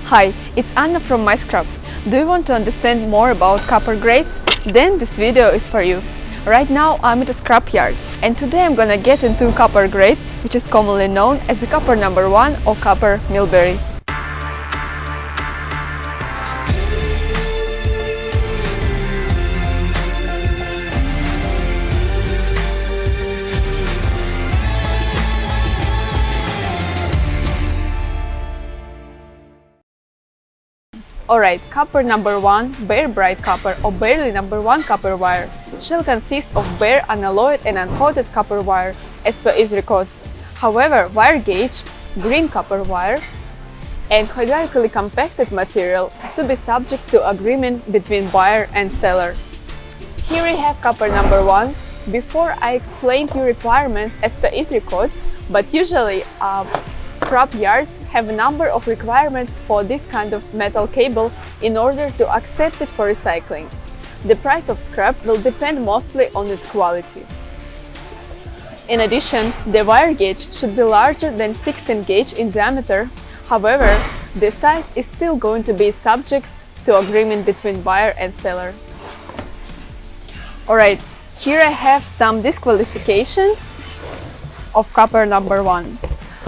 Hi, it's Anna from Myscrap. Do you want to understand more about copper grades? Then this video is for you. Right now I'm at a scrap yard, and today I'm gonna get into copper grade, which is commonly known as the Copper No.1 or Copper Milberry. Alright, Copper No.1, bare bright copper or barely No.1 copper wire shall consist of bare unalloyed and uncoated copper wire as per ISRI code. However, wire gauge, green copper wire and hydraulically compacted material to be subject to agreement between buyer and seller. Here we have Copper No.1. Before I explained you requirements as per ISRI code, but usually scrap yards have a number of requirements for this kind of metal cable in order to accept it for recycling. The price of scrap will depend mostly on its quality. In addition, the wire gauge should be larger than 16 gauge in diameter. However, the size is still going to be subject to agreement between buyer and seller. Alright, here I have some disqualification of Copper No.1.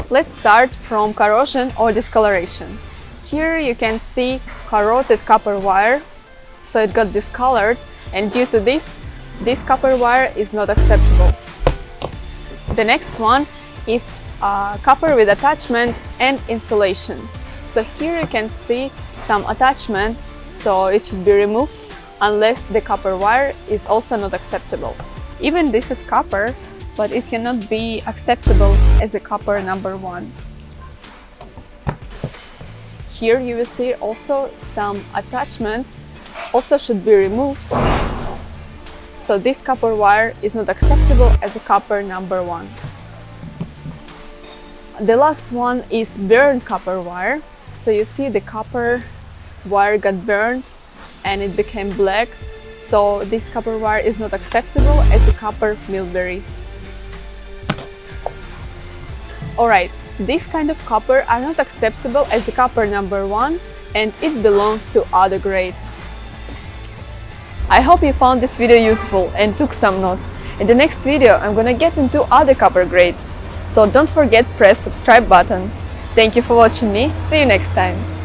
Let's start from corrosion or discoloration. Here you can see corroded copper wire, so it got discolored, and due to this copper wire is not acceptable. The next one is copper with attachment and insulation. So here you can see some attachment, so it should be removed unless the copper wire is also not acceptable. Even this is copper, but it cannot be acceptable as a Copper No.1. Here you will see also some attachments also should be removed, so this copper wire is not acceptable as a Copper No.1. The last one is burned copper wire. So you see the copper wire got burned and it became black, so this copper wire is not acceptable as a Copper Milberry. Alright, this kind of copper are not acceptable as a Copper No.1 and it belongs to other grade. I hope you found this video useful and took some notes. In the next video I'm gonna get into other copper grades, so don't forget press subscribe button. Thank you for watching me, see you next time.